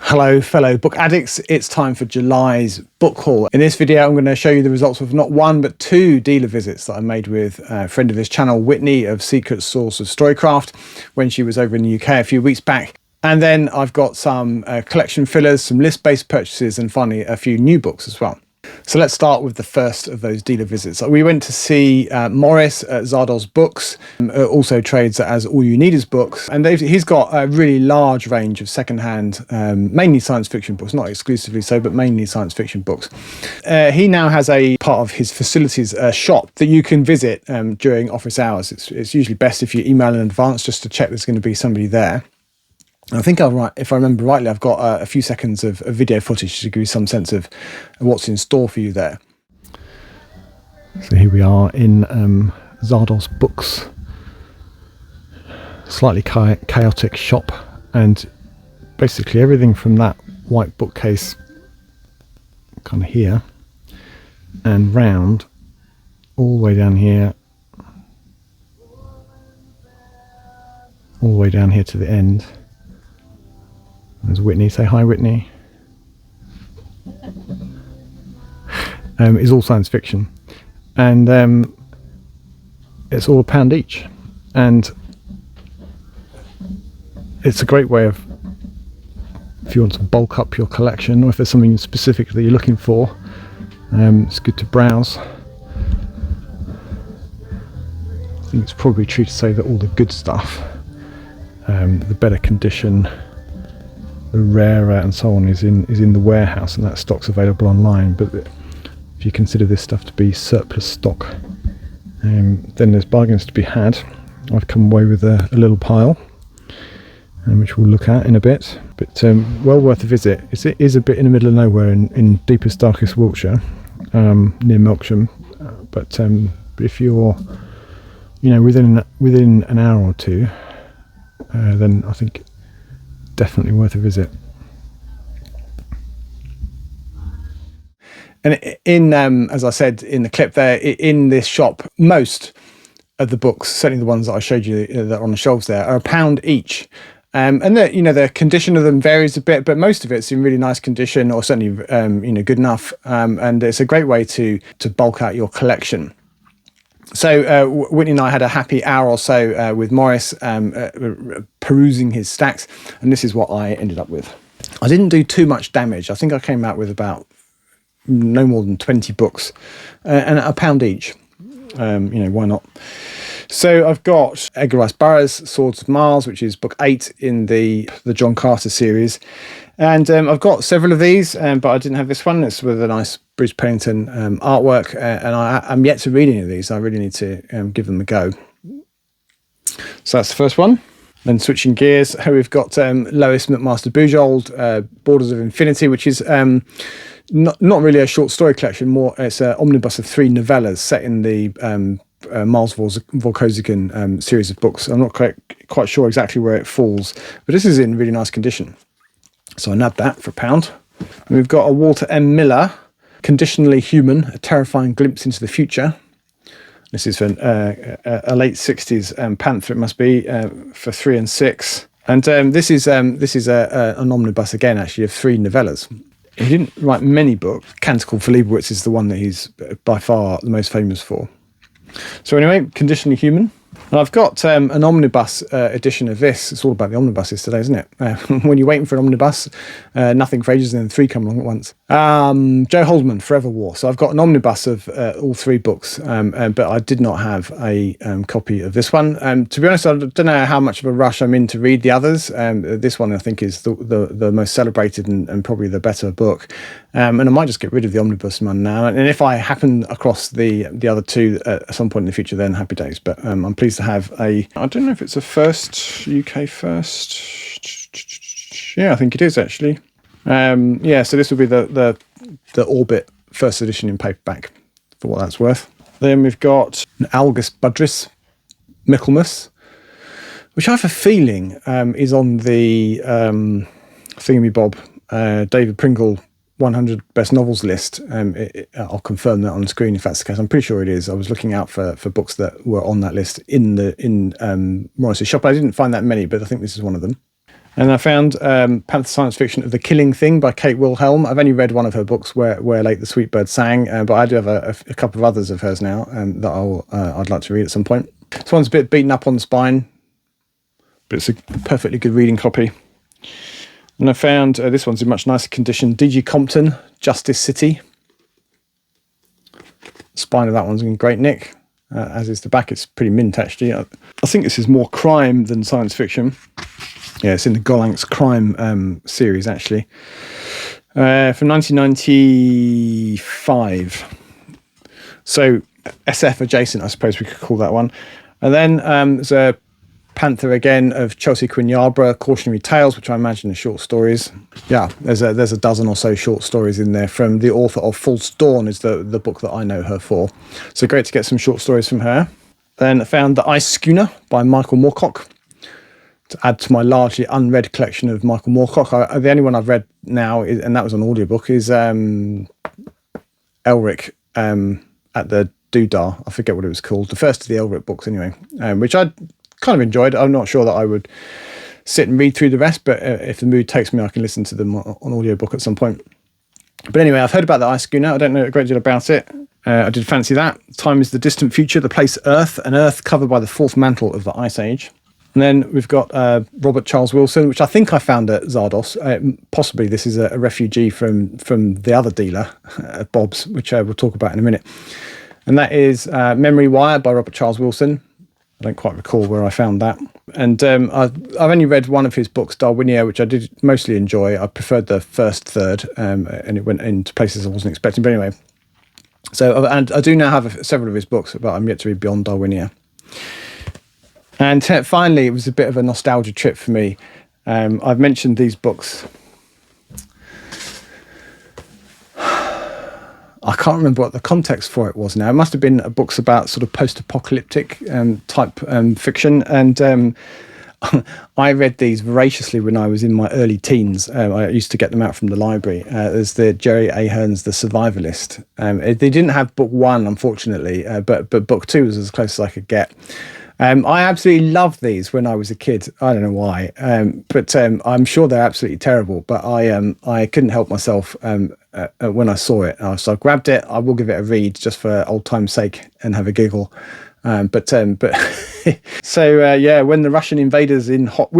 Hello fellow book addicts, it's time for July's book haul. In this video I'm going to show you the results of not one but two dealer visits that I made with a friend of this channel, Whitney of Secret Source of Storycraft, when she was over in the UK a few weeks back. And then I've got some collection fillers, some list-based purchases, and finally a few new books as well. So let's start with the first of those dealer visits. We went to see Morris at Zardoz Books, also trades as All You Need Is Books, and he's got a really large range of secondhand, mainly science fiction books, not exclusively so, but mainly science fiction books. He now has a part of his facilities shop that you can visit during office hours. It's usually best if you email in advance just to check there's going to be somebody there. I think if I remember rightly, I've got a few seconds of video footage to give you some sense of what's in store for you there. So here we are in Zardoz Books, slightly chaotic shop, and basically everything from that white bookcase kind of here and round all the way down here, all the way down here to the end. There's Whitney. Say hi, Whitney. Is all science fiction, and it's all £1 each, and it's a great way of, if you want to bulk up your collection, or if there's something specific that you're looking for, it's good to browse. I think it's probably true to say that all the good stuff, the better condition, the rarer and so on, is in the warehouse, and that stock's available online. But if you consider this stuff to be surplus stock, then there's bargains to be had. I've come away with a little pile, which we'll look at in a bit, but well worth a visit. It is a bit in the middle of nowhere in deepest, darkest Wiltshire, near Melksham, but if you're within an hour or two, then I think definitely worth a visit. And in as I said in the clip there, in this shop, most of the books, certainly the ones that I showed you that are on the shelves there, are £1 each. And the condition of them varies a bit, but most of it's in really nice condition, or certainly good enough. And it's a great way to bulk out your collection. So Whitney and I had a happy hour or so with Morris, perusing his stacks, and this is what I ended up with. I didn't do too much damage. I think I came out with about no more than 20 books, and £1 each. Why not? So I've got Edgar Rice Burroughs' Swords of Mars, which is book 8 in the John Carter series. And I've got several of these, but I didn't have this one. It's with a nice Bruce Pennington artwork, and I'm yet to read any of these. I really need to give them a go. So that's the first one. Then switching gears, we've got Lois McMaster Bujold, Borders of Infinity, which is not really a short story collection. More, it's an omnibus of 3 novellas set in the Miles Volkozigan series of books. I'm not quite sure exactly where it falls, but this is in really nice condition. So I nabbed that for £1. And we've got a Walter M. Miller, Conditionally Human, A Terrifying Glimpse into the Future. This is for a late 60s panther, it must be, for 3 and 6. And this is an omnibus again, actually, of 3 novellas. He didn't write many books. Canticle for Leibowitz is the one that he's by far the most famous for. So anyway, Conditionally Human. And I've got an omnibus edition of this. It's all about the omnibuses today, isn't it? When you're waiting for an omnibus, nothing for ages, and then 3 come along at once. Joe Haldeman, Forever War. So I've got an omnibus of all 3 books, but I did not have a copy of this one. To be honest, I don't know how much of a rush I'm in to read the others. This one, I think, is the most celebrated and probably the better book. And I might just get rid of the omnibus one now. And if I happen across the other 2 at some point in the future, then happy days. But I'm pleased to have I don't know if it's a first, UK first. Yeah, I think it is actually. So this will be the Orbit first edition in paperback, for what that's worth. Then we've got Algus Budris, Michaelmas, which I have a feeling is on the thingamabob David Pringle 100 best novels list. I'll confirm that on the screen if that's the case. I'm pretty sure it is. I was looking out for books that were on that list in Morris's shop. I didn't find that many, but I think this is one of them. And I found Panther Science Fiction of The Killing Thing by Kate Wilhelm. I've only read one of her books, Where Late the Sweet Bird Sang, but I do have a couple of others of hers now that I'd like to read at some point. This one's a bit beaten up on the spine, but it's a perfectly good reading copy. And I found this one's in much nicer condition, D.G. Compton, Justice City. The spine of that one's in great nick, as is the back. It's pretty mint, actually. I think this is more crime than science fiction. Yeah, it's in the Gollancz crime series, actually. From 1995. So SF adjacent, I suppose we could call that one. And then there's a Panther again of Chelsea Quinn Yarborough, Cautionary Tales, which I imagine are short stories. Yeah, there's a dozen or so short stories in there from the author of False Dawn, is the book that I know her for. So great to get some short stories from her. Then I found The Ice Schooner by Michael Moorcock, to add to my largely unread collection of Michael Moorcock. The only one I've read now, and that was an audiobook, is Elric at the Doodah. I forget what it was called. The first of the Elric books, anyway, which I kind of enjoyed. I'm not sure that I would sit and read through the rest, but if the mood takes me, I can listen to them on audiobook at some point. But anyway, I've heard about The Ice Schooner. I don't know a great deal about it. I did fancy that. Time is the Distant Future, The Place Earth, an Earth covered by the fourth mantle of the Ice Age. And then we've got Robert Charles Wilson, which I think I found at Zardos. Possibly this is a refugee from the other dealer, Bob's, which we'll talk about in a minute. And that is Memory Wire by Robert Charles Wilson. I don't quite recall where I found that. And I've only read one of his books, Darwinia, which I did mostly enjoy. I preferred the first third, and it went into places I wasn't expecting. But anyway, so and I do now have several of his books, but I'm yet to read Beyond Darwinia. And finally, it was a bit of a nostalgia trip for me. I've mentioned these books. I can't remember what the context for it was now. It must have been books about sort of post-apocalyptic type fiction. And I read these voraciously when I was in my early teens. I used to get them out from the library. There's the Jerry Ahern's The Survivalist. They didn't have book one, unfortunately, but book two was as close as I could get. I absolutely loved these when I was a kid. I don't know why, but I'm sure they're absolutely terrible. But I couldn't help myself when I saw it. So I grabbed it. I will give it a read just for old time's sake and have a giggle. But so yeah, when the Russian invaders in hot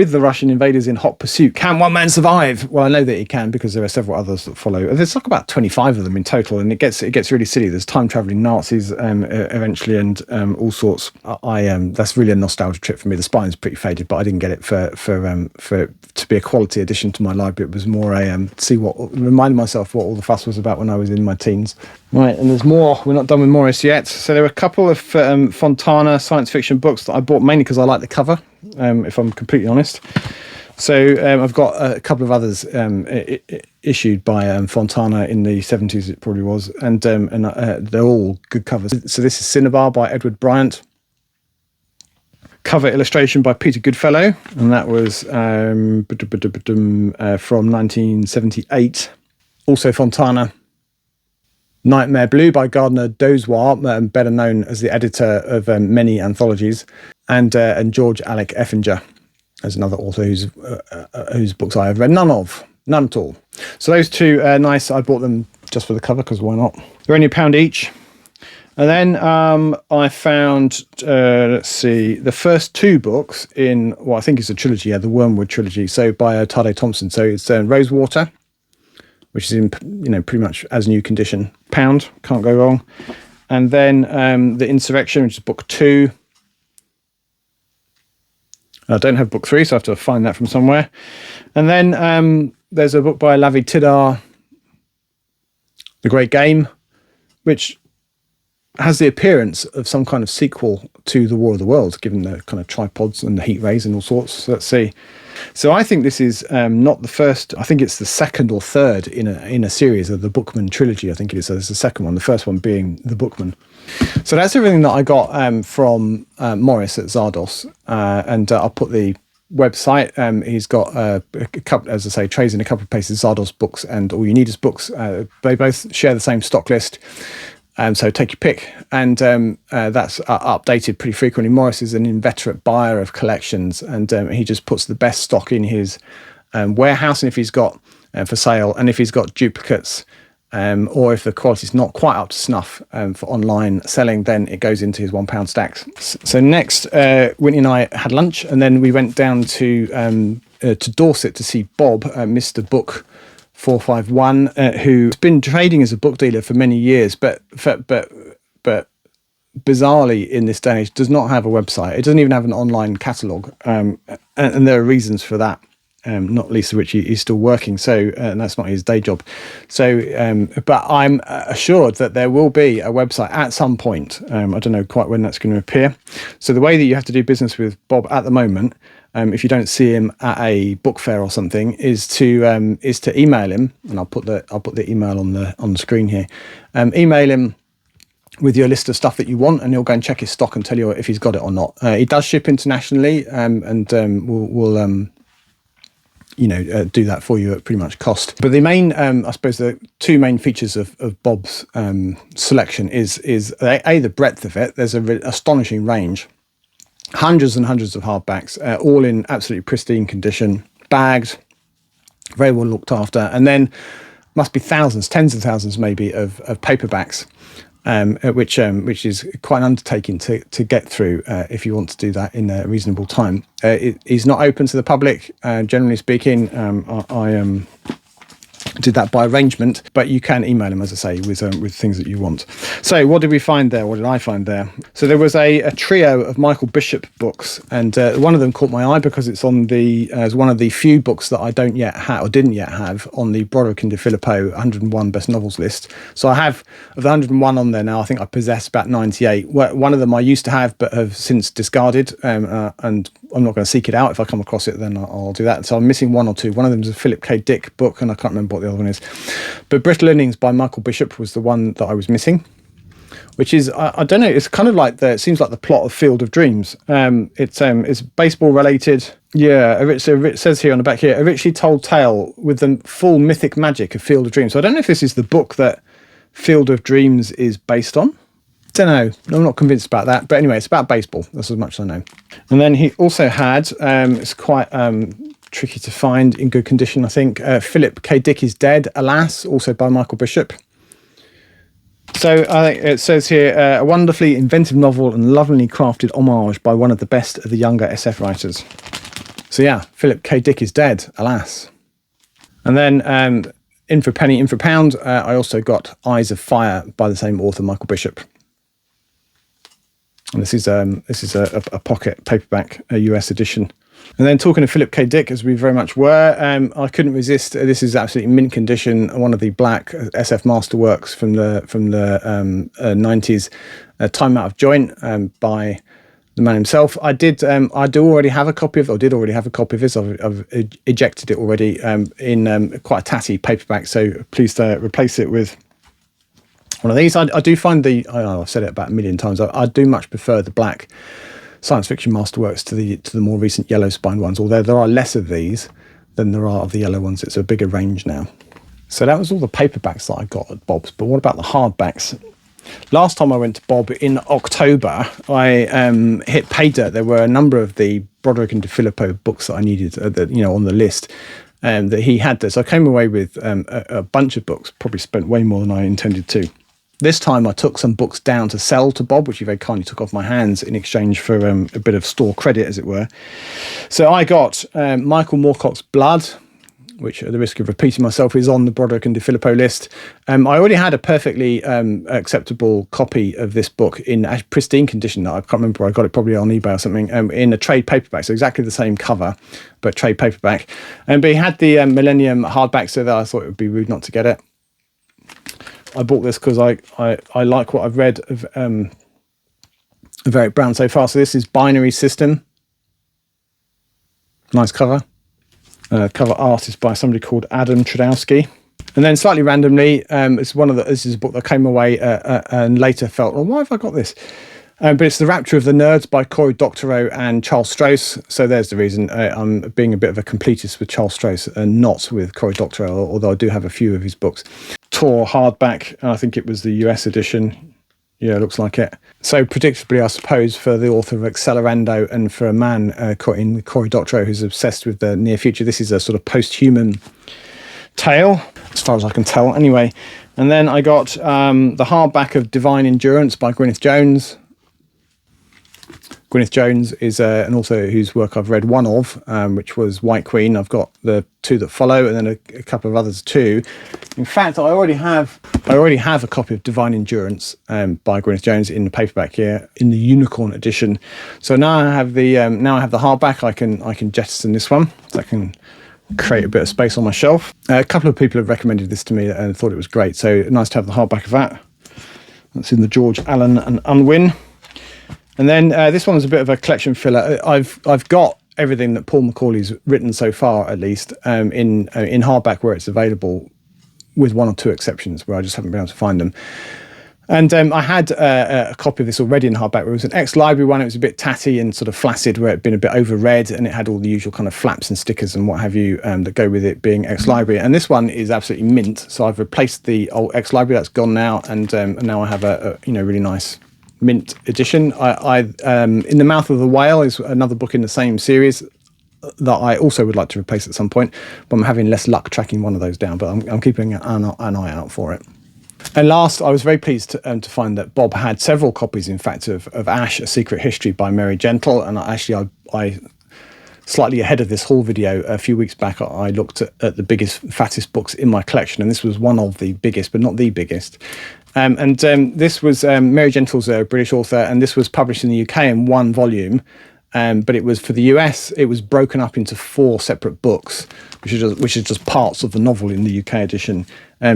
pursuit, can one man survive? Well, I know that he can because there are several others that follow. There's like about 25 of them in total, and it gets really silly. There's time traveling Nazis eventually, and all sorts. That's really a nostalgia trip for me. The spine's pretty faded, but I didn't get it for to be a quality addition to my library. It was more remind myself what all the fuss was about when I was in my teens. Right, and there's more. We're not done with Morris yet. So there were a couple of Fontana science fiction books that I bought mainly because I like the cover, if I'm completely honest. So I've got a couple of others issued by Fontana in the 70s, it probably was, and they're all good covers. So this is Cinnabar by Edward Bryant. Cover illustration by Peter Goodfellow, and that was from 1978. Also Fontana. Nightmare Blue by Gardner Dozois, better known as the editor of many anthologies, and George Alec Effinger as another author whose books I have read none at all. So those two are nice. I bought them just for the cover because why not? They're only £1 each. And then I found, let's see, the first two books in what I think is a trilogy, the Wormwood trilogy. So by Tade Thompson. So it's Rosewater, which is in pretty much as new condition. £1, can't go wrong. And then The Insurrection, which is book 2. I don't have book 3, so I have to find that from somewhere. And then there's a book by Lavi Tidar, The Great Game, which has the appearance of some kind of sequel to The War of the Worlds, given the kind of tripods and the heat rays and all sorts. So let's see. So I think this is not the first. I think it's the second or third in a series of the Bookman trilogy. I think it is. So it's the second one. The first one being the Bookman. So that's everything that I got from Morris at Zardos, and I'll put the website. He's got a couple, as I say, trades in a couple of places. Zardos books and All You Need Is books. They both share the same stock list. So take your pick, and that's updated pretty frequently. Morris is an inveterate buyer of collections, and he just puts the best stock in his warehouse, and if he's got for sale, and if he's got duplicates, or if the quality's not quite up to snuff for online selling, then it goes into his £1 stacks. So next, Whitney and I had lunch, and then we went down to Dorset to see Bob, Mr. Book 451, who's been trading as a book dealer for many years, but bizarrely in this day and age does not have a website. It doesn't even have an online catalogue, and there are reasons for that. Not least of which he's still working, so and that's not his day job. So, but I'm assured that there will be a website at some point. I don't know quite when that's going to appear. So the way that you have to do business with Bob at the moment, if you don't see him at a book fair or something, is to email him, and I'll put the email on the screen here. Email him with your list of stuff that you want, and he'll go and check his stock and tell you if he's got it or not. He does ship internationally, and we'll do that for you at pretty much cost. But the main, I suppose, the two main features of Bob's selection is the breadth of it. There's an astonishing range, hundreds and hundreds of hardbacks, all in absolutely pristine condition, bagged, very well looked after, and then must be thousands, tens of thousands maybe of paperbacks. Which is quite an undertaking to get through if you want to do that in a reasonable time. It's not open to the public, generally speaking. I did that by arrangement, but you can email him, as I say, with things that you want. So what did we find there? What did I find there? So there was a trio of Michael Bishop books, and one of them caught my eye because it's on as one of the few books that I didn't yet have on the Broderick and DeFilippo 101 best novels list. So I have, of the 101 on there now, I think I possess about 98. One of them I used to have but have since discarded, and I'm not going to seek it out. If I come across it, then I'll do that. So I'm missing one or two. One of them is a Philip K. Dick book, and I can't remember what the other one is. But Brittle Innings by Michael Bishop was the one that I was missing, which is, I don't know, it's kind of like it seems like the plot of Field of Dreams. It's baseball related. Yeah, it says here on the back here, a richly told tale with the full mythic magic of Field of Dreams. So I don't know if this is the book that Field of Dreams is based on. Don't know. I'm not convinced about that. But anyway, it's about baseball. That's as much as I know. And then he also had, it's quite tricky to find in good condition, I think, Philip K. Dick is Dead, Alas, also by Michael Bishop. So I think it says here, a wonderfully inventive novel and lovingly crafted homage by one of the best of the younger SF writers. So yeah, Philip K. Dick is Dead, Alas. And then in for a penny, in for a pound, I also got Eyes of Fire by the same author, Michael Bishop. And this is a pocket paperback, a US edition. And then talking to Philip K. Dick, as we very much were, I couldn't resist. This is absolutely mint condition. One of the black SF masterworks from the 90s, Time Out of Joint by the man himself. I do already have a copy of this. I've ejected it already in quite a tatty paperback. So please replace it with one of these. I do find I've said it about a million times. I do much prefer the black science fiction masterworks to the more recent yellow spine ones, although there are less of these than there are of the yellow ones. It's a bigger range now. So that was all the paperbacks that I got at Bob's, but what about the hardbacks? Last time I went to Bob in October, I hit pay dirt. There were a number of the Broderick and DeFilippo books that I needed on the list that he had there. So I came away with a bunch of books, probably spent way more than I intended to. This time I took some books down to sell to Bob, which he very kindly took off my hands in exchange for a bit of store credit, as it were. So I got Michael Moorcock's Blood, which at the risk of repeating myself is on the Broderick and DeFilippo list. I already had a perfectly acceptable copy of this book in pristine condition. I can't remember, I got it probably on eBay or something, in a trade paperback, so exactly the same cover, but trade paperback. But he had the Millennium hardback, so that I thought it would be rude not to get it. I bought this because I like what I've read of Eric Brown so far. So this is Binary System. Nice cover. Cover art is by somebody called Adam Trudowski. And then slightly randomly, this is a book that came away and later felt, well, why have I got this? But it's The Rapture of the Nerds by Cory Doctorow and Charles Stross. So there's the reason I'm being a bit of a completist with Charles Stross and not with Cory Doctorow, although I do have a few of his books. Tor hardback, and I think it was the US edition. Yeah, it looks like it. So predictably, I suppose, for the author of Accelerando and for a man in Cory Doctorow who's obsessed with the near future, this is a sort of post-human tale, as far as I can tell, anyway. And then I got the hardback of Divine Endurance by Gwyneth Jones. Gwyneth Jones is an author whose work I've read one of, which was White Queen. I've got the two that follow, and then a couple of others too. In fact, I already have a copy of Divine Endurance by Gwyneth Jones in the paperback here, in the Unicorn edition. So now I have the hardback. I can jettison this one, so I can create a bit of space on my shelf. A couple of people have recommended this to me and thought it was great. So nice to have the hardback of that. That's in the George Allen and Unwin. And then this one was a bit of a collection filler. I've got everything that Paul Macaulay's written so far, at least, in hardback where it's available, with one or two exceptions where I just haven't been able to find them. And I had a copy of this already in hardback, where it was an ex-library one. It was a bit tatty and sort of flaccid, where it had been a bit over-read, and it had all the usual kind of flaps and stickers and what have you that go with it being ex-library. And this one is absolutely mint. So I've replaced the old ex-library that's gone now, and now I have a really nice mint edition. In the Mouth of the Whale is another book in the same series that I also would like to replace at some point, but I'm having less luck tracking one of those down, but I'm keeping an eye out for it. And last, I was very pleased to find that Bob had several copies, in fact, of Ash, A Secret History by Mary Gentle, and I slightly ahead of this haul video, a few weeks back, I looked at the biggest, fattest books in my collection, and this was one of the biggest, but not the biggest. This was Mary Gentle's a British author, and this was published in the UK in one volume, but it was for the US. It was broken up into 4 separate books, which is just parts of the novel in the UK edition,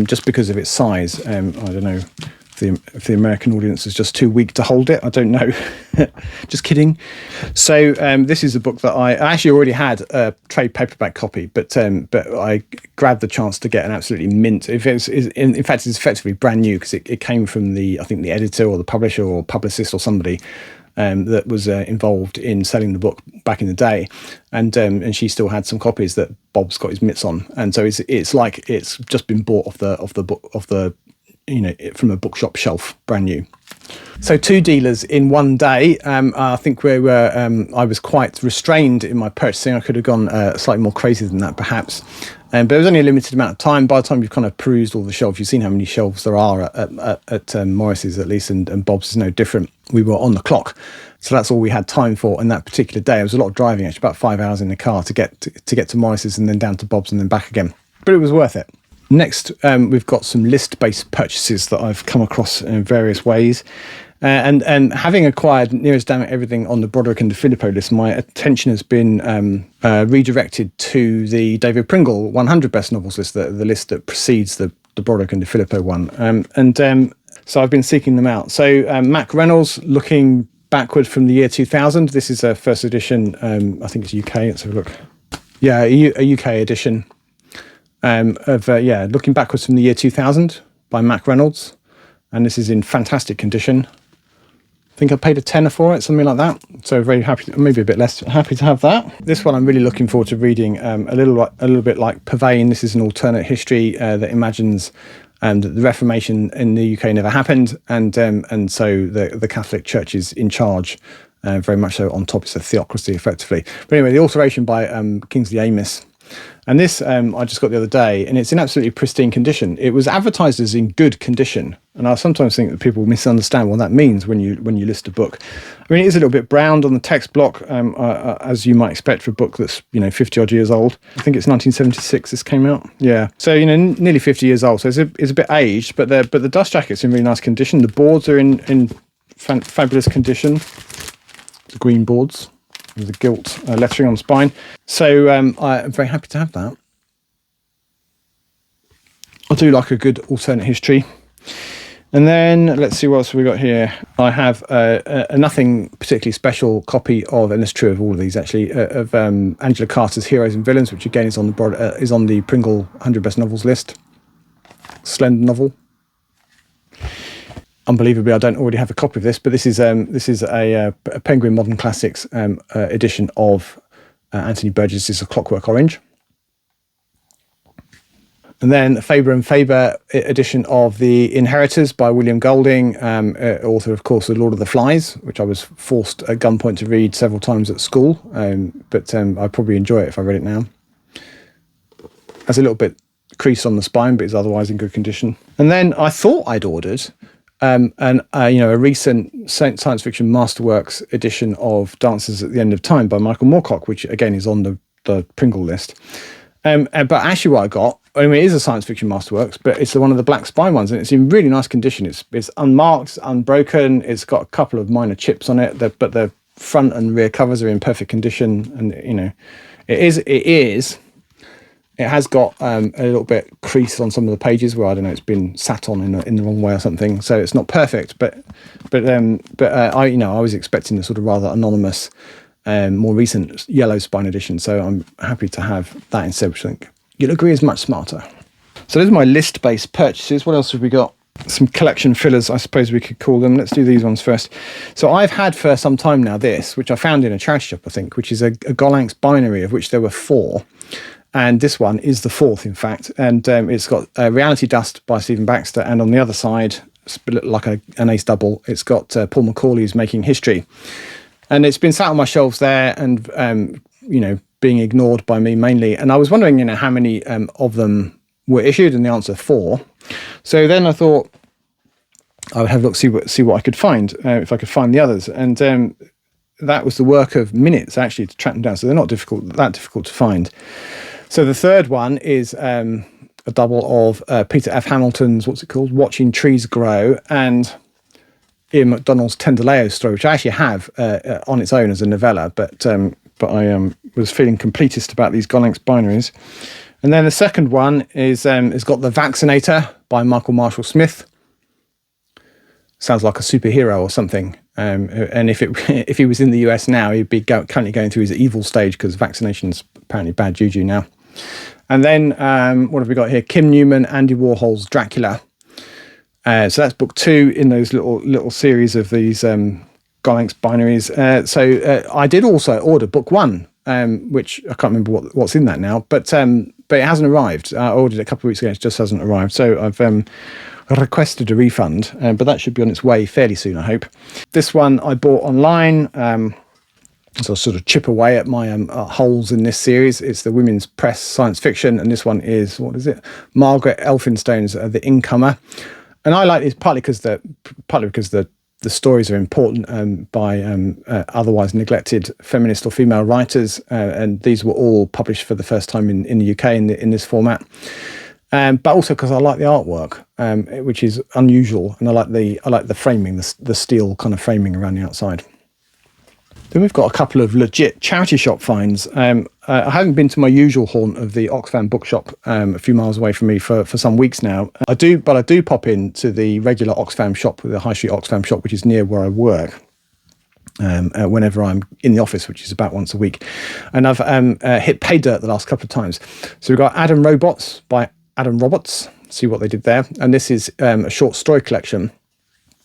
just because of its size. I don't know if the American audience is just too weak to hold it. I don't know. Just kidding. So this is a book that I actually already had a trade paperback copy, but I grabbed the chance to get an absolutely mint. In fact, it's effectively brand new, because it came from the editor or the publisher or publicist or somebody that was involved in selling the book back in the day, and she still had some copies that Bob's got his mitts on, and so it's like it's just been bought off the from a bookshop shelf, brand new. So 2 dealers in one day. I think I was quite restrained in my purchasing. I could have gone slightly more crazy than that, perhaps. But it was only a limited amount of time. By the time you've kind of perused all the shelves, you've seen how many shelves there are at Morris's, at least, and Bob's is no different. We were on the clock, so that's all we had time for on that particular day. It was a lot of driving, actually, about 5 hours in the car to get to Morris's and then down to Bob's and then back again. But it was worth it. Next, we've got some list-based purchases that I've come across in various ways. And having acquired nearest damn everything on the Broderick and DeFilippo list, my attention has been redirected to the David Pringle 100 Best Novels list, the list that precedes the Broderick and DeFilippo one. So I've been seeking them out. So Mac Reynolds, Looking Backward from the Year 2000. This is a first edition. I think it's UK. Let's have a look. Yeah, a UK edition. Looking Backwards from the Year 2000 by Mac Reynolds, and this is in fantastic condition. I think I paid a tenner for it, something like that. So very happy, maybe a bit less happy to have that. This one I'm really looking forward to reading. A little bit like Purveyne. This is an alternate history that imagines that the Reformation in the UK never happened, and so the Catholic Church is in charge. Very much so on top. It's a theocracy, effectively. But anyway, the alteration by Kingsley Amis. And this I just got the other day, and it's in absolutely pristine condition. It was advertised as in good condition, and I sometimes think that people misunderstand what that means when you list a book. I mean, it is a little bit browned on the text block, as you might expect for a book that's 50 odd years old. I think it's 1976 this came out. Yeah, so nearly 50 years old. So it's a bit aged, but the dust jacket's in really nice condition. The boards are in fabulous condition. The green boards. With the gilt lettering on the spine. So I'm very happy to have that. I do like a good alternate history. And then let's see what else we got here. I have a nothing particularly special copy of, and it's true of all of these actually, of Angela Carter's Heroes and Villains, which again is on the Pringle 100 Best Novels list. Slender novel. Unbelievably, I don't already have a copy of this, but this is a Penguin Modern Classics edition of Anthony Burgess's A Clockwork Orange. And then a Faber and Faber edition of The Inheritors by William Golding, author, of course, of Lord of the Flies, which I was forced at gunpoint to read several times at school. But I'd probably enjoy it if I read it now. Has a little bit crease on the spine, but is otherwise in good condition. And then I thought I'd ordered a recent science fiction masterworks edition of Dances at the End of Time by Michael Moorcock, which again is on the Pringle list. But actually what I got, I mean, it is a science fiction masterworks, but it's one of the black spine ones, and it's in really nice condition. It's unmarked, unbroken. It's got a couple of minor chips on it, but the front and rear covers are in perfect condition. And it has got a little bit crease on some of the pages where, I don't know, it's been sat on in the wrong way or something. So it's not perfect, but I was expecting the sort of rather anonymous, more recent yellow spine edition. So I'm happy to have that instead, which I think you'll agree is much smarter. So those are my list-based purchases. What else have we got? Some collection fillers, I suppose we could call them. Let's do these ones first. So I've had for some time now this, which I found in a charity shop, I think, which is a Gollancz binary, of which there were 4. And this one is the 4th, in fact. And it's got Reality Dust by Stephen Baxter. And on the other side, like an ace double, it's got Paul Macaulay's Making History. And it's been sat on my shelves there and, being ignored by me mainly. And I was wondering, how many of them were issued, and the answer 4. So then I thought I would have a look, see what I could find, if I could find the others. And that was the work of minutes, actually, to track them down. So they're not that difficult to find. So the third one is a double of Peter F. Hamilton's, what's it called? Watching Trees Grow, and Ian MacDonald's Tenderleo story, which I actually have on its own as a novella, but I was feeling completist about these Gollancz binaries. And then the second one is got The Vaccinator by Michael Marshall Smith. Sounds like a superhero or something. And if he was in the US now, he'd be currently going through his evil stage, because vaccination's apparently bad juju now. And then what have we got here? Kim Newman, Andy Warhol's Dracula. So that's book 2 in those little series of these Gollancz binaries. So I did also order book 1, which I can't remember what's in that now, but it hasn't arrived. I ordered it a couple of weeks ago, it just hasn't arrived. So I've requested a refund, but that should be on its way fairly soon, I hope. This one I bought online, so I sort of chip away at my holes in this series. It's the Women's Press Science Fiction, and this one is, what is it? Margaret Elphinstone's The Incomer. And I like this partly because the stories are important by otherwise neglected feminist or female writers, and these were all published for the first time in the UK in this format. But also because I like the artwork, which is unusual, and I like the framing, the steel kind of framing around the outside. Then we've got a couple of legit charity shop finds. I haven't been to my usual haunt of the Oxfam bookshop a few miles away from me for some weeks now. I do pop in to the regular Oxfam shop, the High Street Oxfam shop, which is near where I work, whenever I'm in the office, which is about once a week. And I've hit pay dirt the last couple of times. So we've got Adam Robots by Adam Roberts. See what they did there. And this is a short story collection.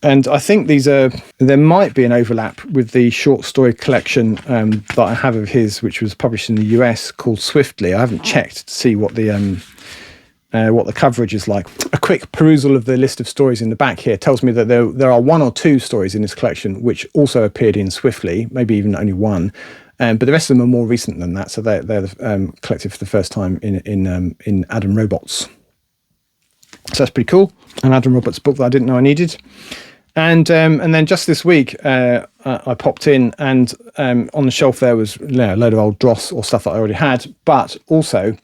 And I think there might be an overlap with the short story collection that I have of his, which was published in the US, called Swiftly. I haven't checked to see what the coverage is like. A quick perusal of the list of stories in the back here tells me that there are 1 or 2 stories in this collection which also appeared in Swiftly, maybe even only 1. But the rest of them are more recent than that, so they're collected for the first time in Adam Robots. So that's pretty cool. An Adam Roberts book that I didn't know I needed. And then just this week, I popped in, and on the shelf there was a load of old dross or stuff that I already had, but also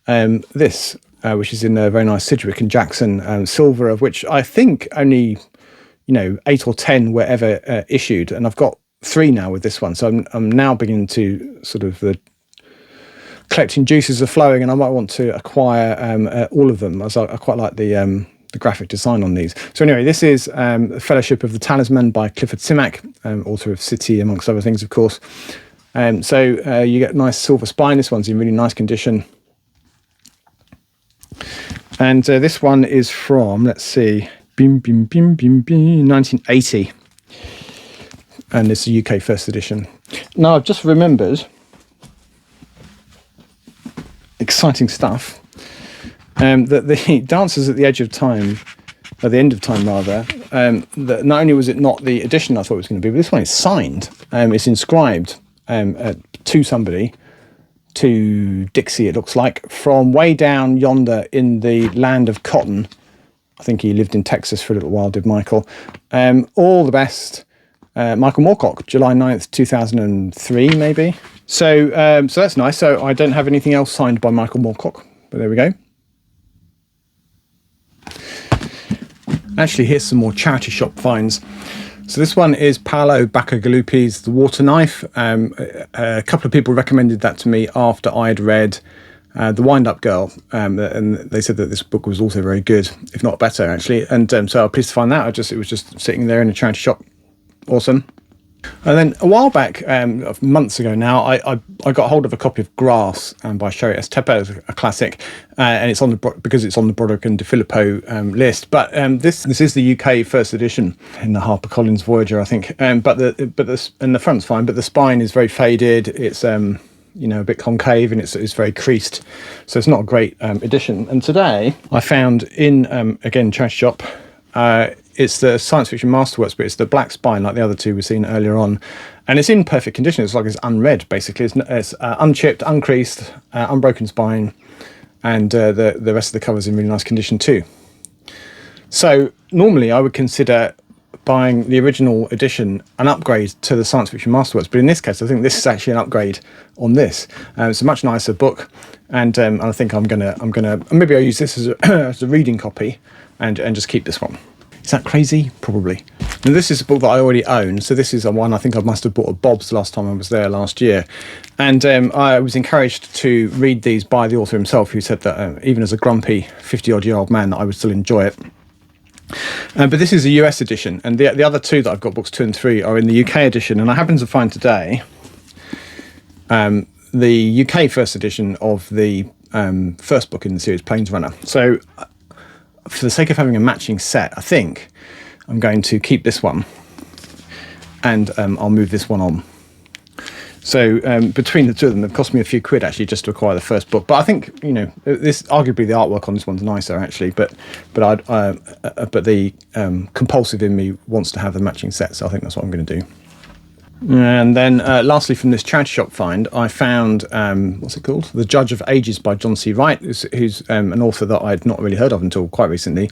this, which is in a very nice Sidgwick and Jackson silver, of which I think only 8 or 10 were ever issued, and I've got 3 now with this one. So I'm now beginning to sort of the collecting juices are flowing, and I might want to acquire all of them, as I quite like the graphic design on these. So anyway, this is Fellowship of the Talisman by Clifford Simak, author of City, amongst other things, of course. So you get a nice silver spine. This one's in really nice condition. And this one is from, let's see, 1980. And it's a UK first edition. Now, I've just remembered, exciting stuff. that the Dancers at the Edge of Time, at the End of Time rather, that not only was it not the edition I thought it was going to be, but this one is signed. It's inscribed to somebody, to Dixie it looks like, from way down yonder in the land of cotton. I think he lived in Texas for a little while, did Michael. All the best, Michael Moorcock, July 9th, 2003 maybe. So that's nice. So I don't have anything else signed by Michael Moorcock, but there we go. Actually, here's some more charity shop finds. So this one is Paolo Bacigalupi's The Water Knife. A couple of people recommended that to me after I'd read The Wind-Up Girl, and they said that this book was also very good, if not better, actually. And so I was pleased to find that. It was just sitting there in a charity shop. Awesome. And then a while back, months ago now, I got hold of a copy of Grass by Sherry S. Tepper, a classic, and it's on because it's on the Broderick and De Filippo list. But this is the UK first edition in the HarperCollins Voyager, I think. But the front's fine, but the spine is very faded. It's a bit concave, and it's very creased, so it's not a great edition. And today I found in again charity shop. It's the Science Fiction Masterworks, but it's the black spine like the other two we've seen earlier on. And it's in perfect condition. It's like it's unread, basically. It's unchipped, uncreased, unbroken spine. And the rest of the cover's in really nice condition too. So normally I would consider buying the original edition an upgrade to the Science Fiction Masterworks. But in this case, I think this is actually an upgrade on this. It's a much nicer book. And I think I'm gonna maybe I'll use this as a reading copy and just keep this one. Is that crazy? Probably. Now, this is a book that I already own. So this is a one I think I must have bought at Bob's last time I was there last year. And I was encouraged to read these by the author himself, who said that even as a grumpy 50-odd-year-old man, that I would still enjoy it. But this is a US edition. And the other two that I've got, books 2 and 3, are in the UK edition. And I happen to find today the UK first edition of the first book in the series, Plains Runner. So for the sake of having a matching set, I think I'm going to keep this one and I'll move this one on. So between the two of them, it cost me a few quid actually just to acquire the first book. But I think, this arguably the artwork on this one's nicer actually. But the compulsive in me wants to have the matching set, so I think that's what I'm going to do. And then lastly, from this charity shop find, I found, what's it called? The Judge of Ages by John C. Wright, who's an author that I'd not really heard of until quite recently.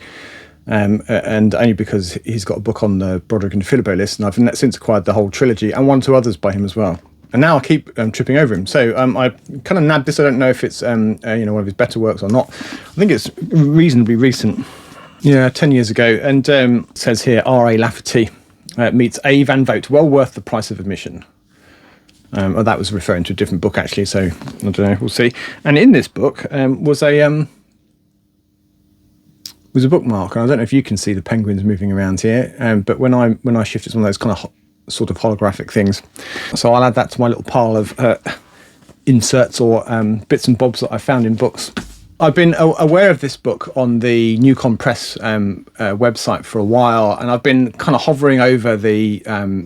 And only because he's got a book on the Broderick and Filippo list, and I've since acquired the whole trilogy and 1 or 2 others by him as well. And now I keep tripping over him. So I kind of nabbed this. I don't know if it's one of his better works or not. I think it's reasonably recent. Yeah, 10 years ago. And it says here, R.A. Lafferty meets A. Van Vogt, well worth the price of admission. Well, that was referring to a different book, actually, so I don't know, we'll see. And in this book was a bookmark, and I don't know if you can see the penguins moving around here, but when I shift, it's one of those kind of sort of holographic things. So I'll add that to my little pile of inserts or bits and bobs that I found in books. I've been aware of this book on the Newcom Press website for a while, and I've been kind of hovering over the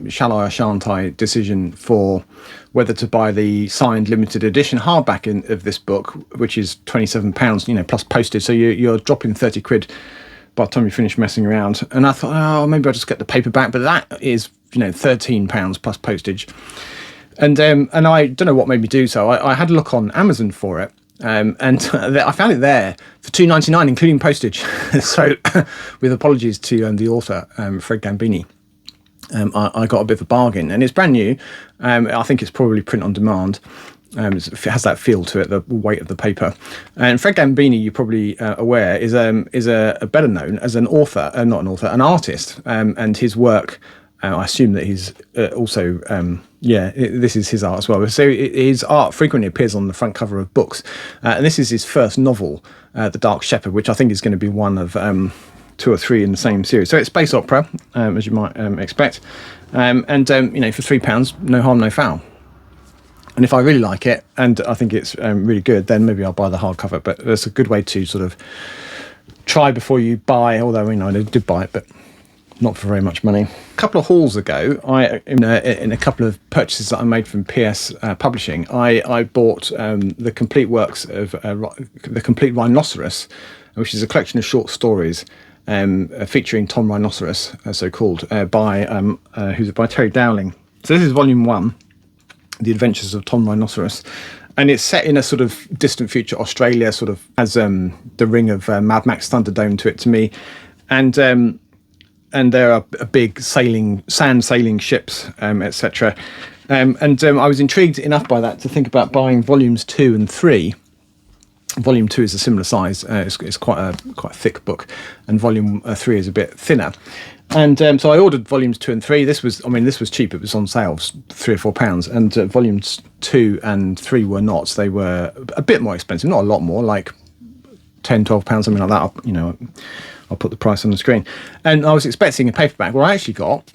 shall I or shan't I decision for whether to buy the signed limited edition hardback of this book, which is £27, plus postage. So you're dropping 30 quid by the time you finish messing around. And I thought, maybe I'll just get the paperback, but that is £13 plus postage. And I don't know what made me do so. I had a look on Amazon for it. And I found it there for £2.99, including postage. So, with apologies to the author, Fred Gambini, I got a bit of a bargain, and it's brand new. I think it's probably print on demand. It has that feel to it, the weight of the paper. And Fred Gambini, you're probably aware, is a better known as an author, not an author, an artist, and his work. I assume that he's also, this is his art as well. So his art frequently appears on the front cover of books. And this is his first novel, The Dark Shepherd, which I think is going to be one of 2 or 3 in the same series. So it's space opera, as you might expect. And for £3, no harm, no foul. And if I really like it, and I think it's really good, then maybe I'll buy the hardcover. But it's a good way to sort of try before you buy, although I did buy it, but not for very much money. A couple of hauls ago, in a couple of purchases that I made from PS Publishing, I bought the complete works of The Complete Rhinoceros, which is a collection of short stories featuring Tom Rhinoceros, so called, by Terry Dowling. So this is volume 1, The Adventures of Tom Rhinoceros. And it's set in a sort of distant future Australia, sort of has the ring of Mad Max Thunderdome to it to me. And there are big sand sailing ships, etc. I was intrigued enough by that to think about buying volumes 2 and 3. Volume 2 is a similar size. It's quite a thick book, and volume 3 is a bit thinner. And so I ordered volumes 2 and 3. This was cheap. It was on sale, £3 or £4. And volumes 2 and 3 were not. They were a bit more expensive, not a lot more, like £10, £12, something like that. I'll put the price on the screen. And I was expecting a paperback. What I actually got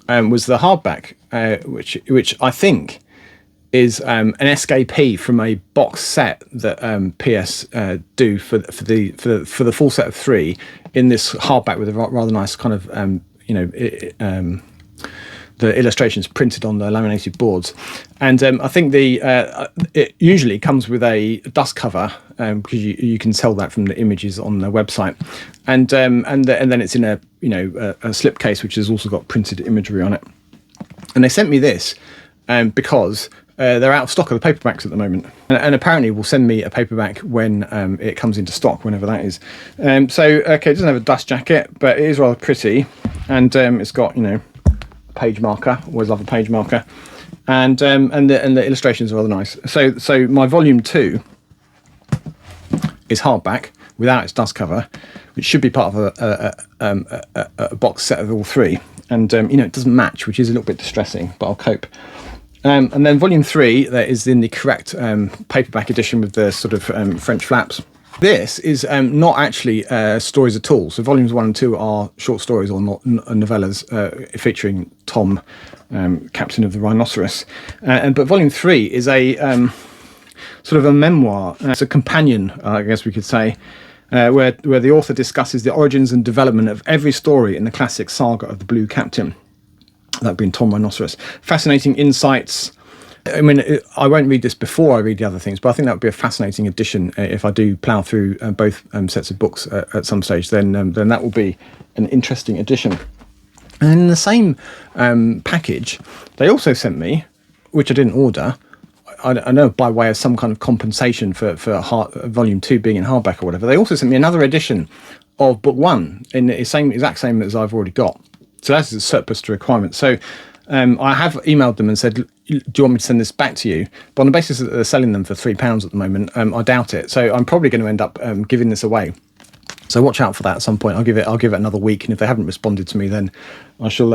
was the hardback, which I think is an escapee from a box set that PS do for the full set of 3 in this hardback with a rather nice kind of the illustrations printed on the laminated boards. And I think it usually comes with a dust cover, because you can tell that from the images on the website, and then it's in a slipcase which has also got printed imagery on it. And they sent me this because they're out of stock of the paperbacks at the moment, and apparently will send me a paperback when it comes into stock, whenever that is. It doesn't have a dust jacket, but it is rather pretty, and it's got a page marker. Always love a page marker, and the illustrations are rather nice. So my volume 2 is hardback without its dust cover, which should be part of a box set of all 3, and it doesn't match, which is a little bit distressing, but I'll cope. And then volume 3 that is in the correct paperback edition with the sort of French flaps. This is not actually stories at all. So volumes 1 and 2 are short stories or novellas featuring Tom, captain of the Rhinoceros. But volume 3 is a sort of a memoir. It's a companion, I guess we could say, where the author discusses the origins and development of every story in the classic saga of the Blue Captain. That being Tom Rhinoceros. Fascinating insights. I mean, I won't read this before I read the other things, but I think that would be a fascinating addition if I do plough through both sets of books at some stage. Then that will be an interesting addition. And in the same package, they also sent me, which I didn't order, I know by way of some kind of compensation for volume 2 being in hardback or whatever. They also sent me another edition of book 1 in the exact same as I've already got. So that's a surplus to requirement. So I have emailed them and said, do you want me to send this back to you? But on the basis that they're selling them for £3 at the moment, I doubt it. So I'm probably going to end up giving this away. So watch out for that at some point. I'll give it another week, and if they haven't responded to me, then I shall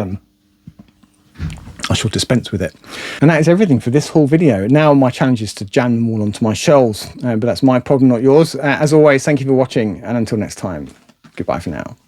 dispense with it. And that is everything for this haul video. Now my challenge is to jam them all onto my shelves, but that's my problem, not yours. As always, thank you for watching, and until next time, goodbye for now.